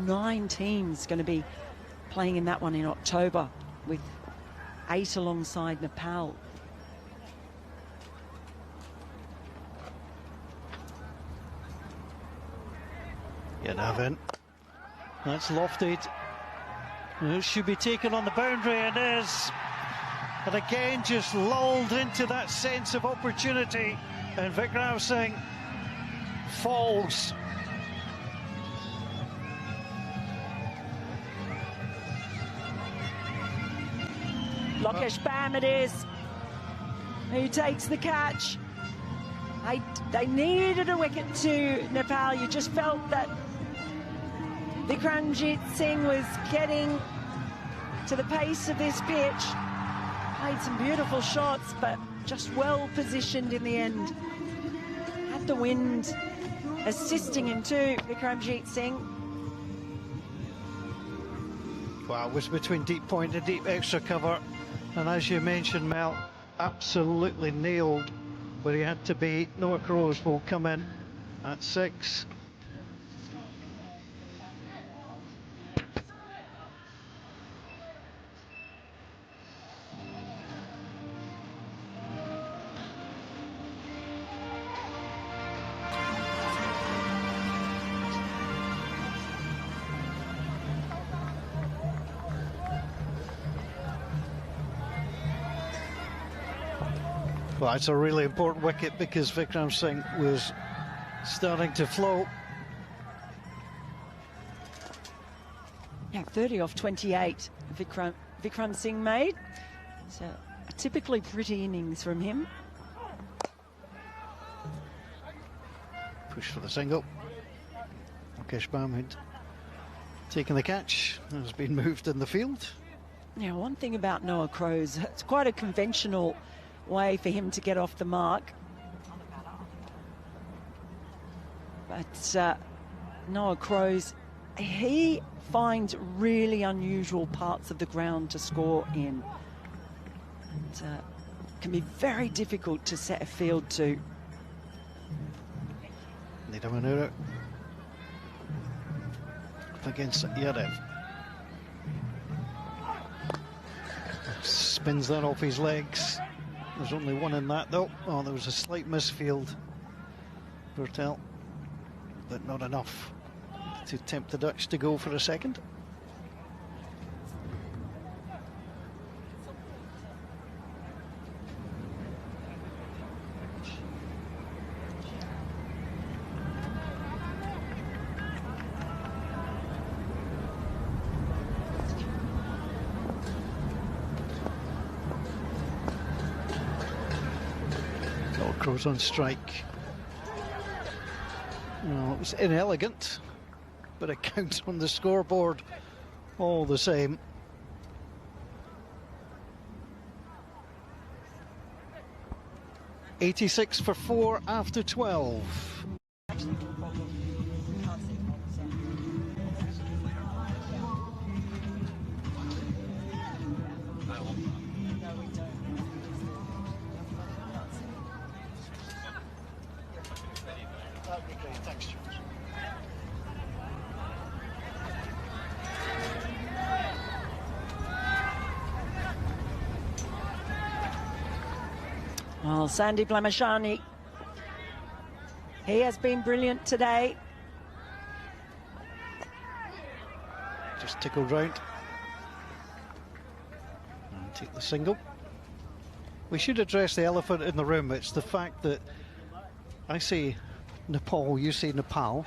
9 teams going to be playing in that one in October, with 8 alongside Nepal. Yeah, Navin. That's lofted. It should be taken on the boundary, and is. And again, just lulled into that sense of opportunity. And Vikram Singh falls. Lokesh Bam it is, who takes the catch. They needed a wicket to Nepal. You just felt that Vikramjit Singh was getting to the pace of this pitch. Played some beautiful shots, but just well positioned in the end. Had the wind assisting him too, Vikramjit Singh. Well, it was between deep point and deep extra cover. And as you mentioned, Mel, absolutely nailed where he had to be. Noah Crows will come in at 6. Well, it's a really important wicket because Vikram Singh was starting to flow. Yeah, 30 off 28 Vikram Singh made. So a typically pretty innings from him. Push for the single. Lokesh Bam had taken the catch, has been moved in the field. Yeah, one thing about Noah Crows, it's quite a conventional way for him to get off the mark. But Noah Crows, he finds really unusual parts of the ground to score in. And can be very difficult to set a field to. Nida Manura up against Yadev. Spins that off his legs. There's only one in that though. Oh, there was a slight misfield, Bertel, but not enough to tempt the Dutch to go for a second. Crows on strike. Well, it was inelegant, but it counts on the scoreboard all the same. .86 for 4 after 12. Well, Sandeep Lamashani, he has been brilliant today. Just tickled round and take the single. We should address the elephant in the room. It's the fact that I say Nepal, you say Nepal,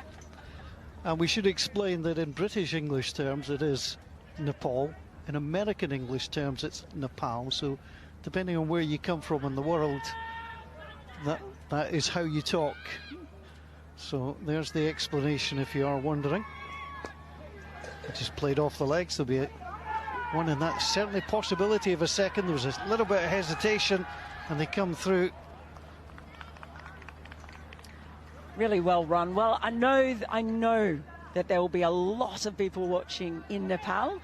and we should explain that in British English terms it is Nepal, in American English terms it's Nepal. So depending on where you come from in the world, that is how you talk. So there's the explanation if you are wondering. It just played off the legs. There'll be one in that, certainly possibility of a second. There was a little bit of hesitation and they come through. Really well run. Well, I know that there will be a lot of people watching in Nepal.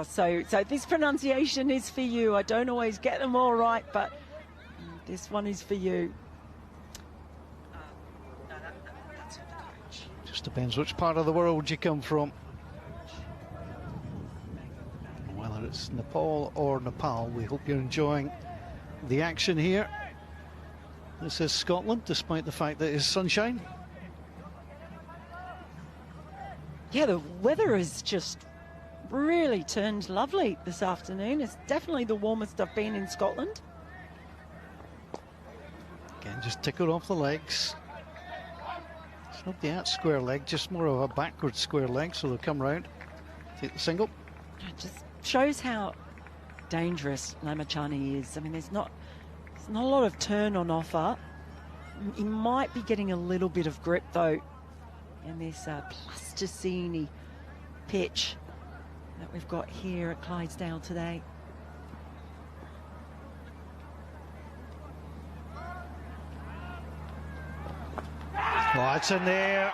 So this pronunciation is for you. I don't always get them all right, but this one is for you. Just depends which part of the world you come from. it's Nepal or Nepal. We hope you're enjoying the action here. This is Scotland, despite the fact that it's sunshine. Yeah, the weather has just really turned lovely this afternoon. It's definitely the warmest I've been in Scotland. Again, just tick it off the legs. It's not the out-square leg, just more of a backward square leg, so they'll come round. Take the single. It just shows how dangerous Lamachani is. I mean, there's not a lot of turn on offer. He might be getting a little bit of grip, though, in this plasticine pitch that we've got here at Clydesdale today. Oh, it's in there,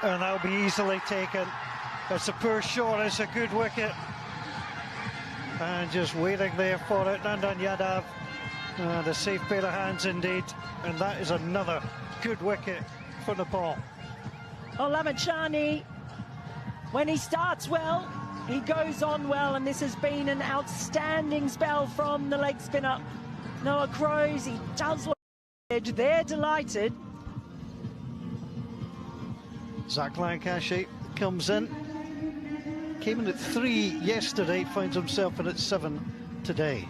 and that'll be easily taken. It's a poor shot, it's a good wicket. And just waiting there for it, Nandan Yadav. A safe pair of hands indeed, and that is another good wicket for Nepal. Oh, Lamachani, when he starts well, he goes on well, and this has been an outstanding spell from the leg spinner Noah Crows. He does look good. They're delighted. Zach Lancashire comes in. Came in at 3 yesterday, finds himself in at 7 today.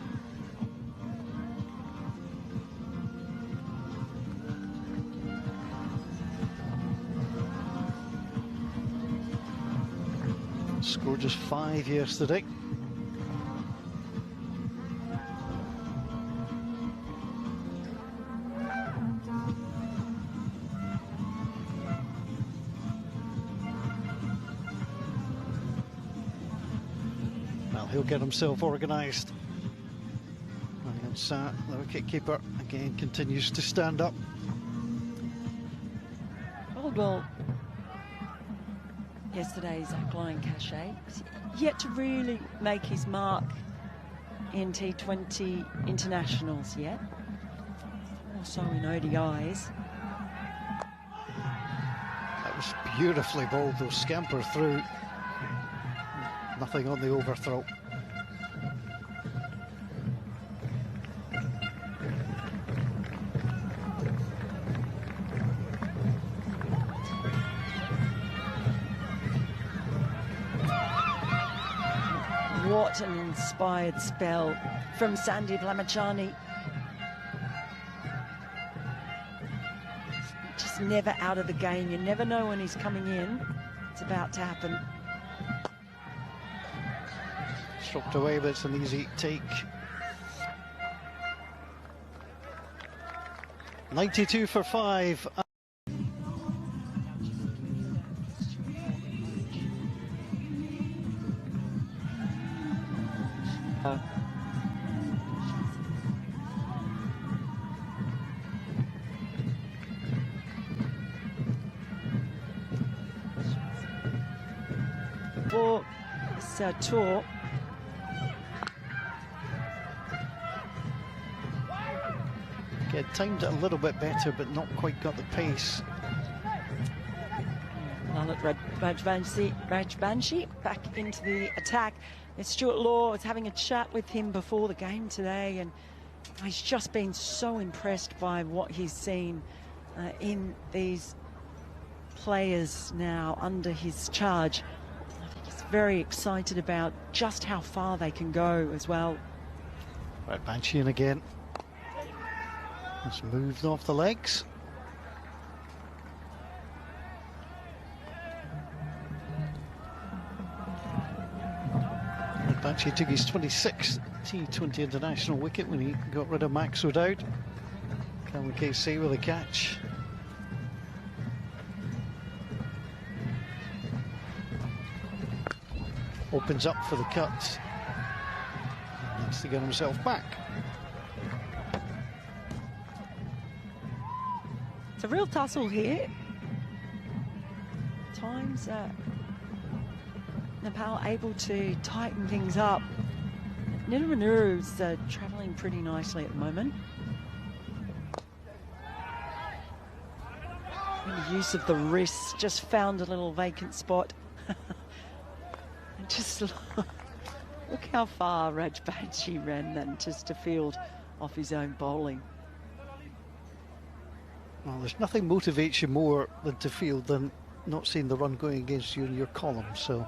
Scored just 5 yesterday. Well, he'll get himself organised. And the wicket keeper again continues to stand up. Well, yesterday's Zach Lancashire yet to really make his mark in T20 internationals yet. Also in ODIs. That was beautifully bowled, though. Scamper through. Nothing on the overthrow. What an inspired spell from Sandeep Lamachani. Just never out of the game. You never know when he's coming in. It's about to happen. Stroked away, but it's an easy take. 92 for 5. For this tour, Get timed it a little bit better, but not quite got the pace. Lalit Rajvanshi back into the attack. And Stuart Law was having a chat with him before the game today, and he's just been so impressed by what he's seen in these players now under his charge. I think he's very excited about just how far they can go as well. Right, Banshee in again. It's moved off the legs. And Banshee took his 26th T20 international wicket when he got rid of Max O'Dowd. Cameron KC with a catch. Opens up for the cut. Needs to get himself back. It's a real tussle here. Times Nepal able to tighten things up. Nidaranuru's travelling pretty nicely at the moment. And the use of the wrist, just found a little vacant spot. And just Look how far Rajbachi ran then just to field off his own bowling. Well, there's nothing motivates you more than to field than not seeing the run going against you in your column, so.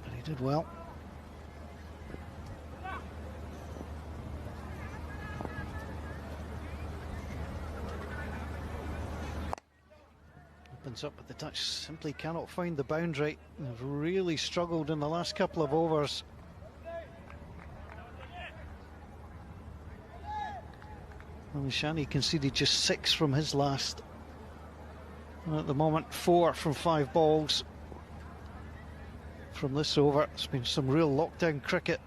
But he did well. Opens up, but the Dutch simply cannot find the boundary. They've really struggled in the last couple of overs. Well, Shani conceded just 6 from his last. And at the moment, 4 from 5 balls from this over. It's been some real lockdown cricket.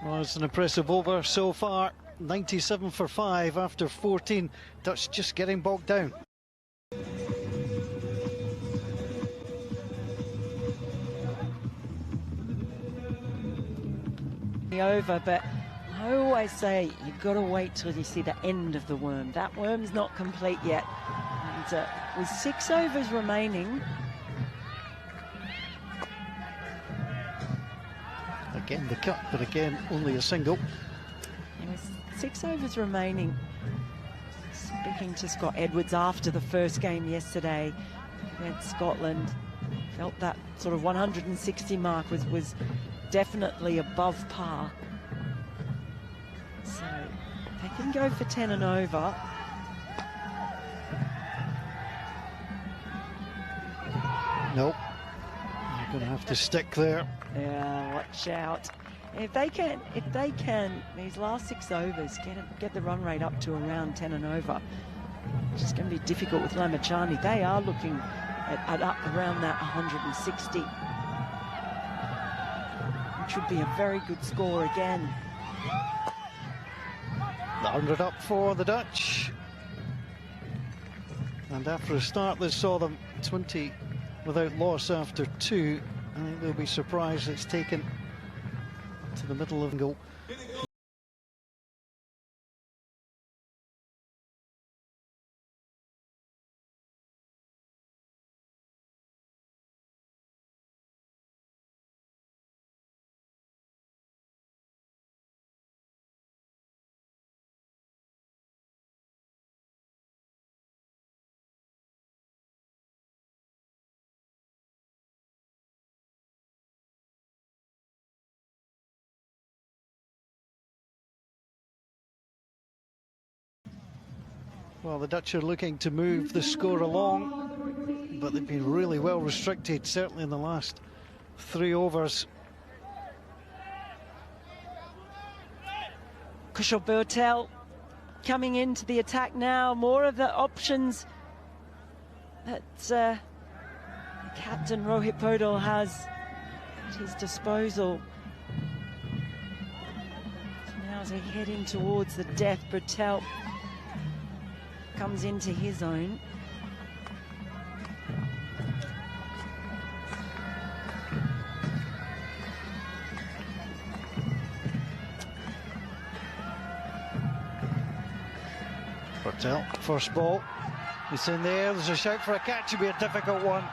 Well, it's an impressive over so far. 97 for 5 after 14. Dutch just getting bogged down. Over, but I always say you've got to wait till you see the end of the worm. That worm's not complete yet. And with 6 overs remaining. Again the cut, but again only a single. With 6 overs remaining. Speaking to Scott Edwards after the first game yesterday against Scotland, felt that sort of 160 mark was definitely above par. So they can go for 10 and over. Nope. You're going to have to stick there. Yeah, watch out. If they can, these last 6 overs get the run rate up to around 10 and over, which is going to be difficult with Lamachani. They are looking at up around that 160. Which would be a very good score again. The 100 up for the Dutch. And after a start that saw them 20 without loss after 2, I think they'll be surprised it's taken to the middle of the goal. Well, the Dutch are looking to move the score along, but they've been really well restricted, certainly in the last 3 overs. Kushal Bhurtel coming into the attack now. More of the options that Captain Rohit Podol has at his disposal. So now as they head in towards the death, Bhurtel comes into his own. Bhurtel, first ball. It's in there. There's a shout for a catch. It'll be a difficult one.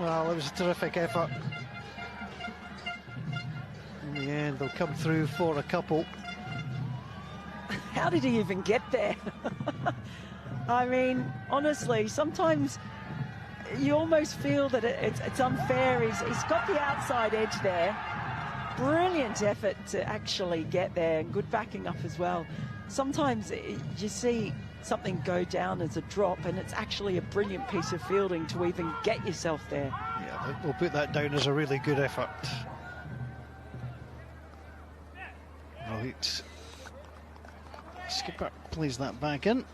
Well, it was a terrific effort. In the end, they'll come through for a couple. How did he even get there? I mean, honestly, sometimes you almost feel that it's unfair. He's got the outside edge there. Brilliant effort to actually get there, and good backing up as well. Sometimes you see something go down as a drop, and it's actually a brilliant piece of fielding to even get yourself there. Yeah, we'll put that down as a really good effort. Right. Skipper plays that back in.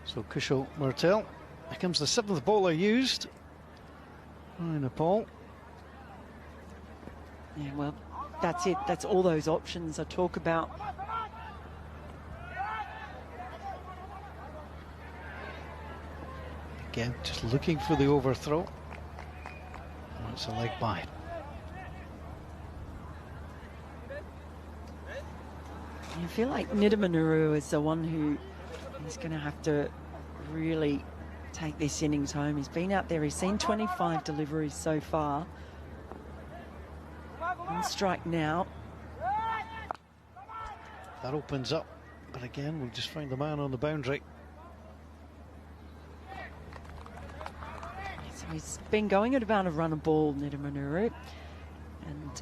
So Kushal Bhurtel. Here comes the 7th bowler used by Nepal. Yeah, well, that's it. That's all those options I talk about. Again, just looking for the overthrow. That's a leg by. I feel like Nidamanuru is the one who He's going to have to really take this innings home. He's been out there, he's seen 25 deliveries so far. On strike now. That opens up, but again, we'll just find the man on the boundary. So he's been going at about a run a ball, Netherland, and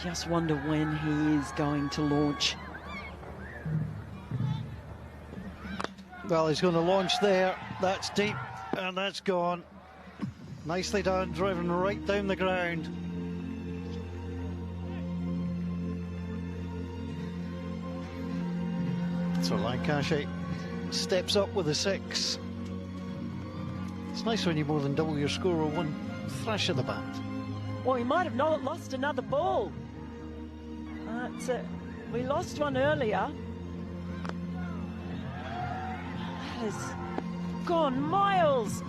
just wonder when he is going to launch. Well, he's going to launch there. That's deep, and that's gone. Nicely done, driving right down the ground. So Lancashire steps up with a 6. It's nice when you more than double your score with one thrash of the bat. Well, he might have not lost another ball. We lost one earlier. That has gone miles.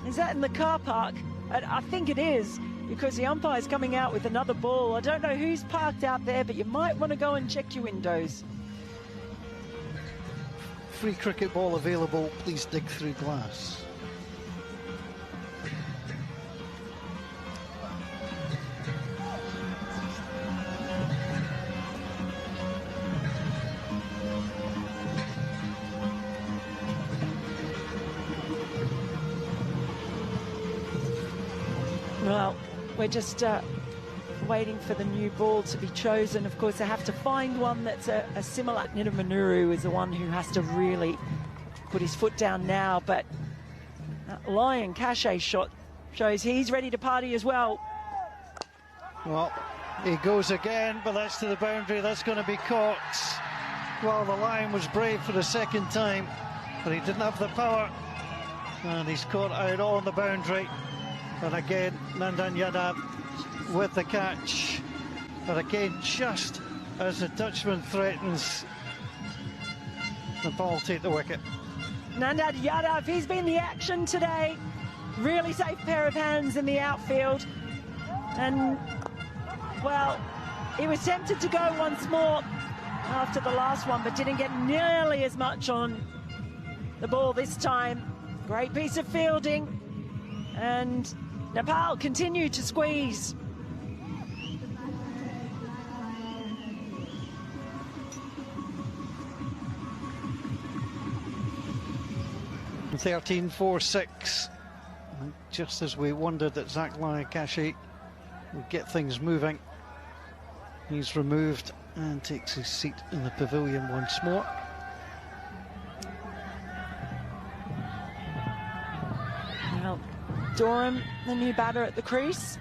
Is that in the car park? I think it is, because the umpire's coming out with another ball. I don't know who's parked out there, but you might want to go and check your windows. Free cricket ball available, please dig through glass. Well, we're just waiting for the new ball to be chosen. Of course, they have to find one that's a similar. Netherland is the one who has to really put his foot down now, but Lion Cachet shot shows he's ready to party as well. Well, he goes again, but that's to the boundary. That's going to be caught. Well, the Lion was brave for the second time, but he didn't have the power, and he's caught out on the boundary. And again, Nandan Yadav with the catch. But again, just as the Dutchman threatens, Nepal take the wicket. Nandan Yadav, he's been the action today. Really safe pair of hands in the outfield. And, well, he was tempted to go once more after the last one, but didn't get nearly as much on the ball this time. Great piece of fielding. And Nepal continue to squeeze. And 13-4-6. Just as we wondered that Zach Lancashire would get things moving, he's removed and takes his seat in the pavilion once more. Well, Durham, the new batter at the crease.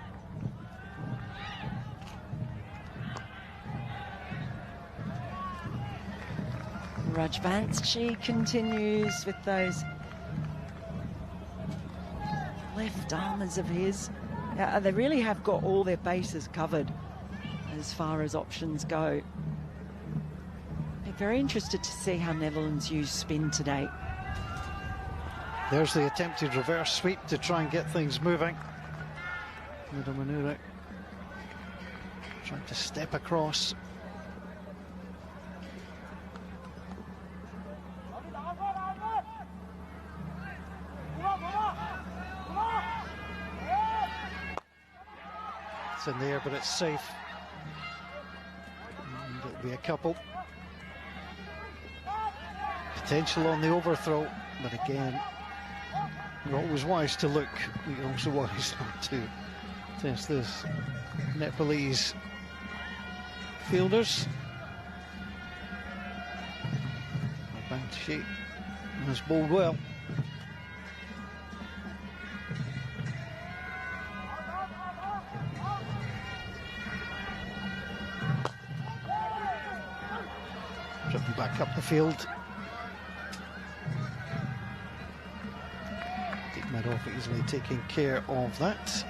Rajvanshi continues with those left armers of his. They really have got all their bases covered as far as options go. They're very interested to see how Netherlands use spin today. There's the attempted reverse sweep to try and get things moving. Netherland trying to step across. It's in the air, but it's safe. And it'll be a couple. Potential on the overthrow, but again, you're always wise to look. You're also wise not to test this. Nepalese fielders. Banshi has bowled well. Driven back up the field. Deep mid-off easily taking care of that.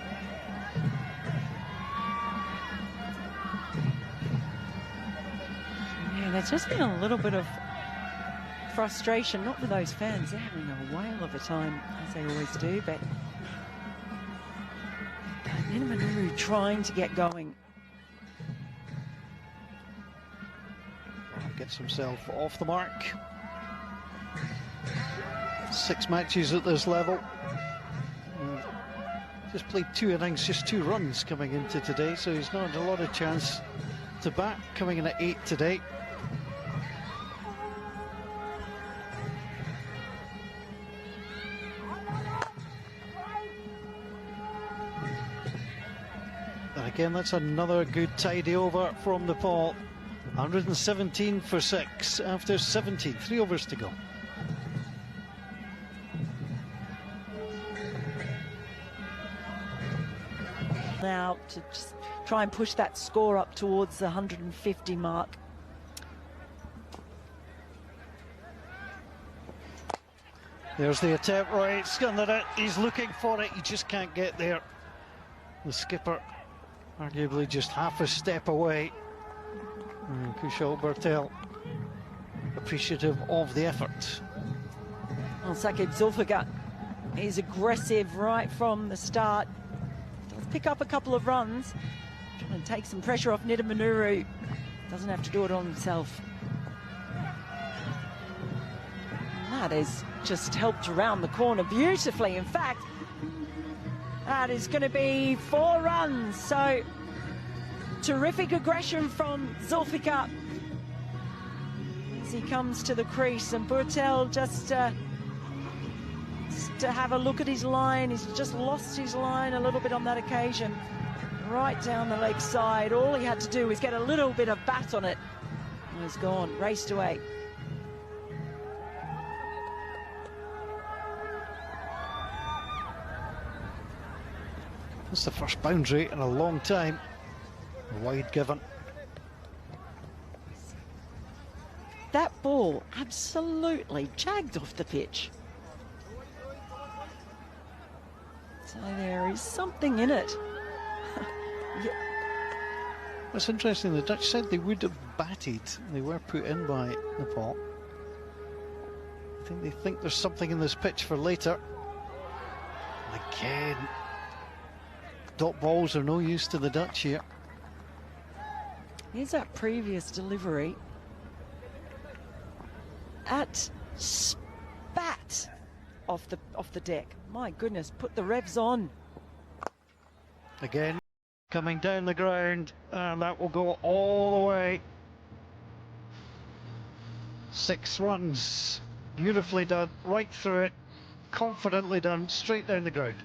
Yeah, there's just been a little bit of frustration, not with those fans. They're having a whale of a time, as they always do, but Netherland trying to get going. gets himself off the mark. 6 matches at this level. Just played 2 innings, just 2 runs coming into today, so he's not had a lot of chance to bat, coming in at 8 today. And again, that's another good tidy over from Nepal. 117 for 6 after 70, 3 overs to go. Now to just try and push that score up towards the 150 mark. There's the attempt, right, scanned it. He's looking for it, he just can't get there. The skipper arguably just half a step away. Kushal Bertel appreciative of the effort. Well, Sakib Zulfikar is aggressive right from the start. Does pick up a couple of runs, trying to take some pressure off Nida Manuru. Doesn't have to do it on himself. That is just helped around the corner beautifully. In fact, that is going to be 4 runs. So terrific aggression from Zulfikar as he comes to the crease, and Bertel just to have a look at his line. He's just lost his line a little bit on that occasion, right down the leg side. All he had to do was get a little bit of bat on it, and he's gone, raced away. That's the first boundary in a long time. Wide given. That ball absolutely jagged off the pitch. So there is something in it. Yeah. It's interesting, the Dutch said they would have batted. They were put in by Nepal. I think they think there's something in this pitch for later. And again, dot balls are no use to the Dutch here. Here's that previous delivery. At spat off the deck. My goodness, put the revs on. Again, coming down the ground, and that will go all the way. 6 runs, beautifully done, right through it, confidently done, straight down the ground.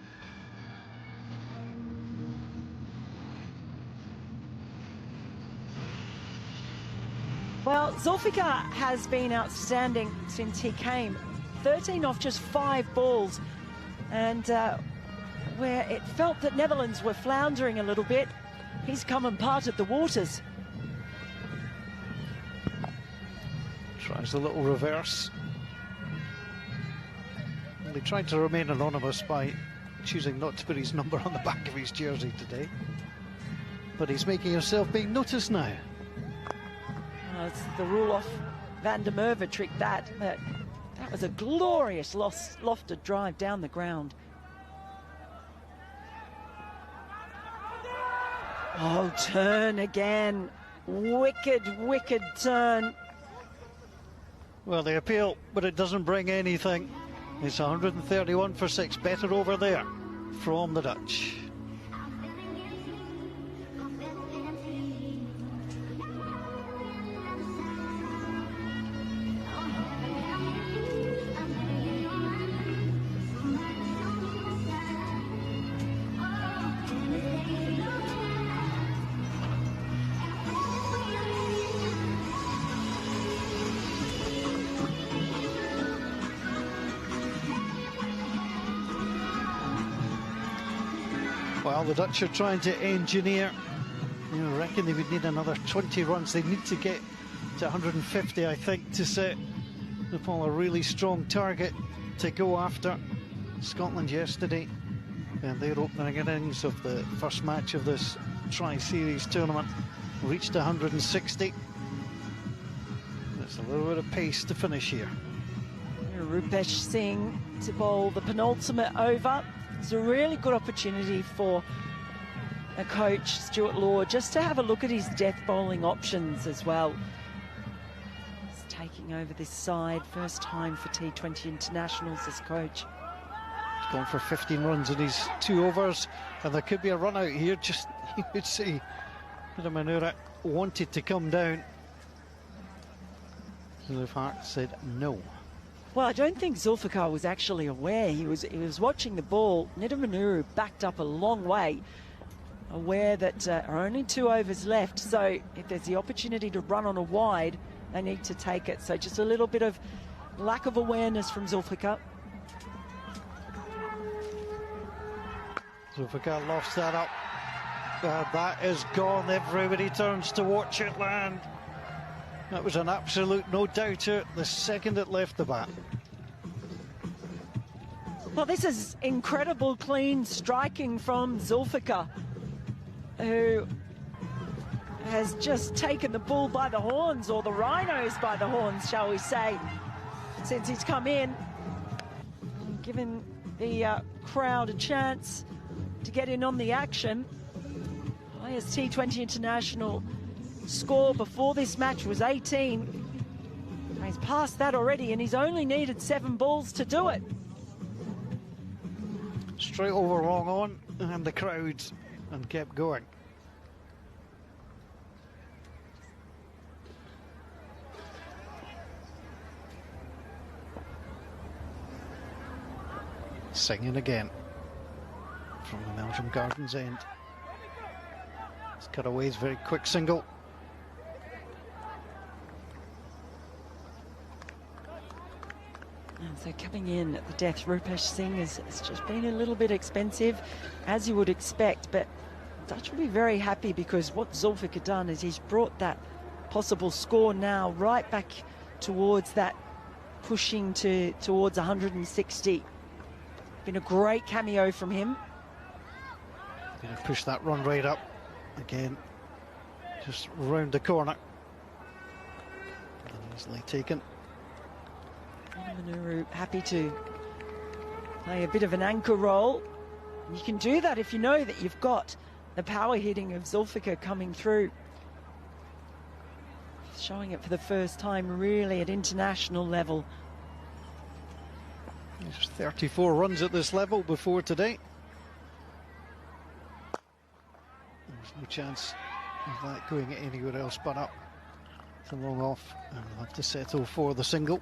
Well, Zulfikar has been outstanding since he came. 13 off just 5 balls. And where it felt that Netherlands were floundering a little bit, he's come and parted the waters. Tries a little reverse. He tried to remain anonymous by choosing not to put his number on the back of his jersey today. But he's making himself being noticed now. It's the Roelof van der Merwe trick that was a glorious lofted drive down the ground. Oh, turn again. Wicked, wicked turn. Well, they appeal, but it doesn't bring anything. It's 131 for 6, better over there from the Dutch. Well, the Dutch are trying to engineer. I reckon they would need another 20 runs. They need to get to 150, I think, to set Nepal a really strong target to go after. Scotland yesterday, and their opening innings of the first match of this tri-series tournament reached 160. There's a little bit of pace to finish here. Rupesh Singh to bowl the penultimate over. It's a really good opportunity for a coach, Stuart Law, just to have a look at his death bowling options as well. taking over this side. First time for T20 internationals as coach. He's gone for 15 runs in his 2 overs, and there could be a run out here. Just, you could see Manura wanted to come down. Zulfar said no. Well, I don't think Zulfikar was actually aware. He was watching the ball. Manura backed up a long way, aware that there are only 2 overs left. So if there's the opportunity to run on a wide, they need to take it. So just a little bit of lack of awareness from Zulfikar. Zulfikar lofts that up. That is gone. Everybody turns to watch it land. That was an absolute no-doubter the second it left the bat. Well, this is incredible clean striking from Zulfikar, who has just taken the bull by the horns, or the rhinos by the horns, shall we say, since he's come in, giving the crowd a chance to get in on the action. Highest T20 international score before this match was 18. He's passed that already, and he's only needed 7 balls to do it. Straight over, wrong on, and the crowd, and kept going. Singing again from the Melbourne Gardens end. It's Cutaways, very quick single. And so coming in at the death, Rupesh Singh has just been a little bit expensive, as you would expect, but Dutch will be very happy, because what Zulfikar done is he's brought that possible score now right back towards that, pushing towards 160. Been a great cameo from him. Going to push that run rate up again, just round the corner. And easily taken. Manura happy to play a bit of an anchor role. You can do that if you know that you've got the power hitting of Zulfikar coming through. Showing it for the first time really at international level. There's 34 runs at this level before today. There's no chance of that going anywhere else but up. It's a long off, and they'll have to settle for the single.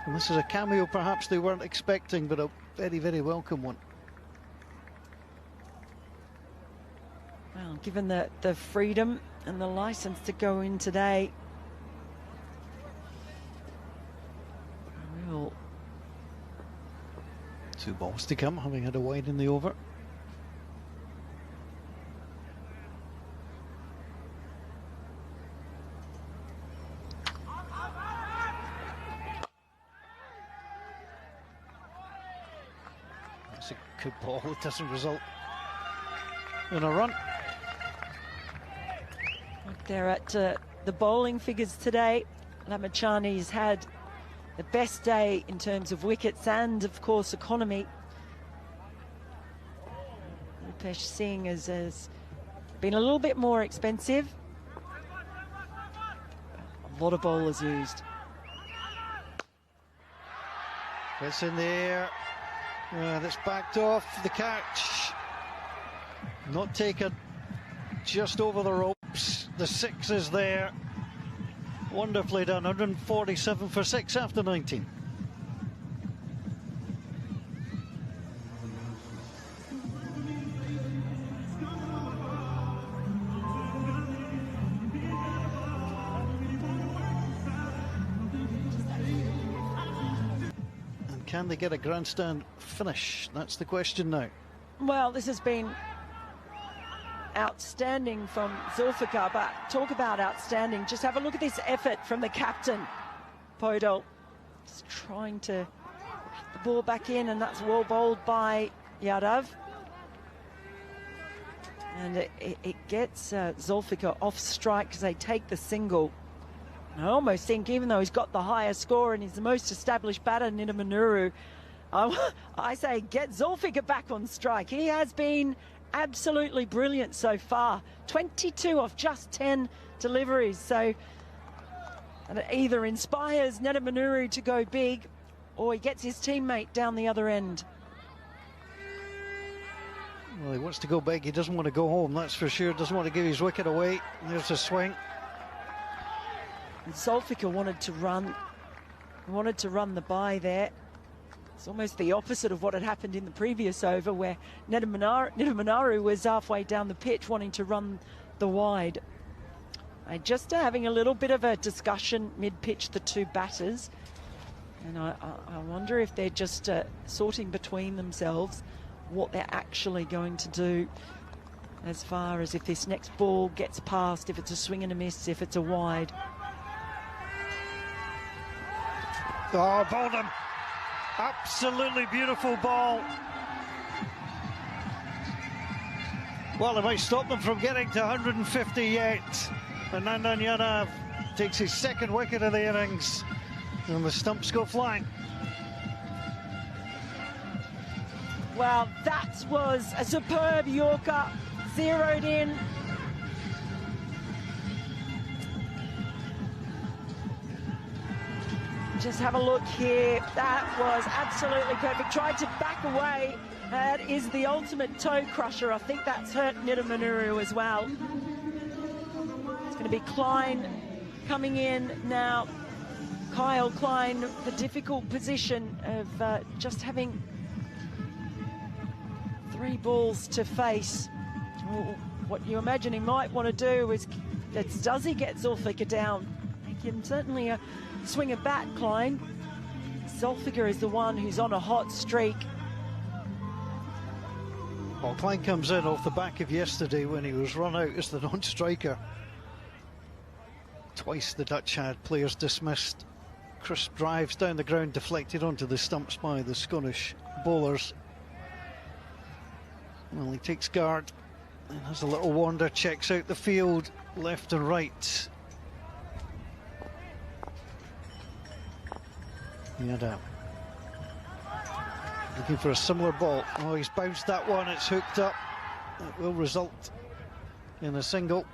And this is a cameo perhaps they weren't expecting, but a very, very welcome one. Well, given the freedom and the license to go in today, real 2 balls to come, having had a wide in the over. That's a good ball. It doesn't result in a run. Look there at the bowling figures today. Lamachani's had the best day in terms of wickets and, of course, economy. Rupesh Singh has been a little bit more expensive. A lot of bowlers used. It's in the air. That's backed off. The catch not taken. Just over the ropes. The 6 is there. Wonderfully done. 147 for 6 after 19. And can they get a grandstand finish? That's the question now. Well, this has been outstanding from Zulfikar, but talk about outstanding. Just have a look at this effort from the captain, Podol. Just trying to get the ball back in, and that's well bowled by Yadav. And it gets Zulfikar off strike because they take the single. And I almost think, even though he's got the higher score and he's the most established batter, Manura, I say get Zulfikar back on strike. He has been absolutely brilliant so far. 22 off just 10 deliveries. So And it either inspires Netherland to go big, or he gets his teammate down the other end. Well, he wants to go big. He doesn't want to go home, that's for sure. Doesn't want to give his wicket away. There's a swing. And Zulfikar wanted to run the bye there. It's almost the opposite of what had happened in the previous over, where Netherland was halfway down the pitch wanting to run the wide. Just having a little bit of a discussion mid-pitch, the two batters. And I wonder if they're just sorting between themselves what they're actually going to do as far as if this next ball gets past, if it's a swing and a miss, if it's a wide. Oh, bowled him. Absolutely beautiful ball. Well, it might stop them from getting to 150 yet. And Nandan Yadav takes his second wicket of the innings. And the stumps go flying. Well, that was a superb Yorker, zeroed in. Just have a look here. That was absolutely perfect. Tried to back away. That is the ultimate toe crusher. I think that's hurt Netherland as well. It's going to be Klein coming in now. Kyle Klein, the difficult position of just having 3 balls to face. Well, what you imagine he might want to do is, does he get Zulfikar down? He can certainly swing a bat, Klein. Zulfikar is the one who's on a hot streak. Well, Klein comes in off the back of yesterday when he was run out as the non-striker. Twice the Dutch had players dismissed. Crisp drives down the ground, deflected onto the stumps by the Scottish bowlers. Well, he takes guard and has a little wander, checks out the field, left and right. Yadav looking for a similar ball. Oh, he's bounced that one, it's hooked up. It will result in a single.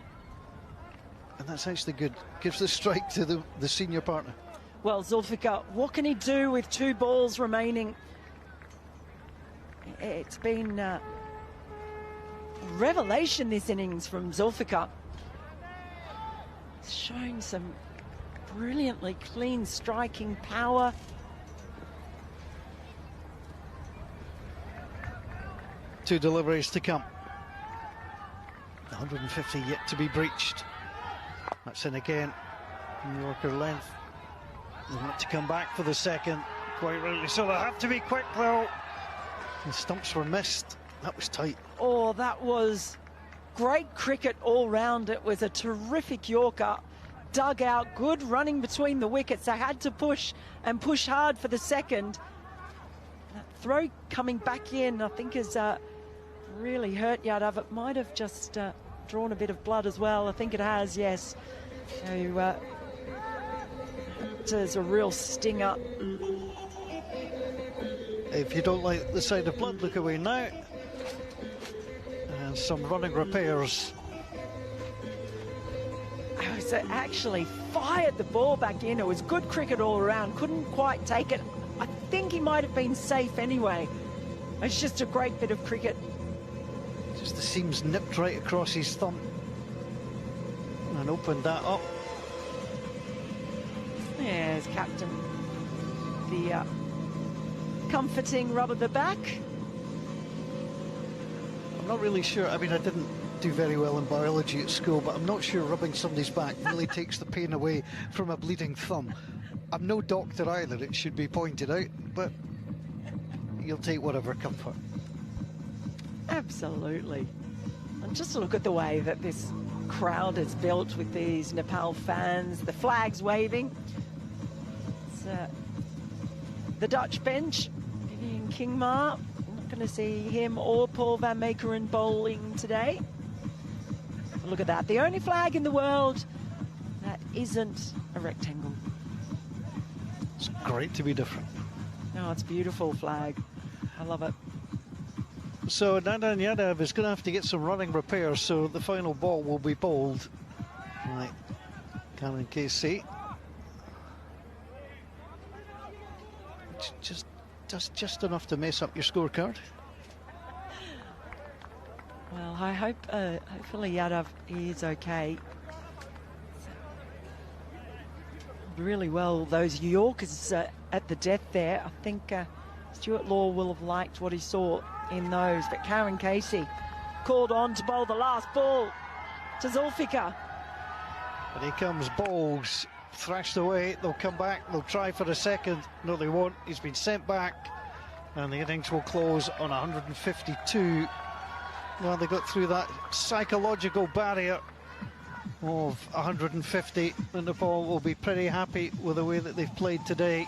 And that's actually good. Gives the strike to the senior partner. Well, Zulfikar, what can he do with 2 balls remaining? It's been a revelation, this innings from Zulfikar. It's shown some brilliantly clean striking power. Two deliveries to come. 150 yet to be breached. That's in again. New Yorker length. They want to come back for the second. Quite rightly so. They have to be quick though. The stumps were missed. That was tight. Oh, that was great cricket all round. It was a terrific Yorker. Dug out, good running between the wickets. They had to push and push hard for the second. That throw coming back in, I think, has really hurt Yadav. It might have just drawn a bit of blood as well. I think it has, yes. So there's a real stinger. If you don't like the sight of blood, look away now. And some running repairs. So actually fired the ball back in. It was good cricket all around. Couldn't quite take it. I think he might have been safe anyway. It's just a great bit of cricket. Just the seams nipped right across his thumb and opened that up. There's Captain. The comforting rub of the back. I'm not really sure. I mean, I didn't do very well in biology at school, but I'm not sure rubbing somebody's back really takes the pain away from a bleeding thumb. I'm no doctor either, it should be pointed out, but you'll take whatever comfort. Absolutely. And just look at the way that this crowd is built with these Nepal fans, the flags waving. It's the Dutch bench, Vivian Kingma. I'm not going to see him or Paul van Meekeren bowling today. Look at that. The only flag in the world that isn't a rectangle. It's great to be different. No, it's a beautiful flag. I love it. So Nandan Yadav is going to have to get some running repairs, so the final ball will be bowled. Right, Cameron KC. does just enough to mess up your scorecard. Well, I hope, hopefully Yadav is okay. Really well, those Yorkers at the death there. I think Stuart Law will have liked what he saw in those. But Karen Casey called on to bowl the last ball to Zulfikar. And he comes, bowls, thrashed away. They'll come back, they'll try for a second. No, they won't. He's been sent back. And the innings will close on 152. Well, they got through that psychological barrier of 150, and Nepal will be pretty happy with the way that they've played today.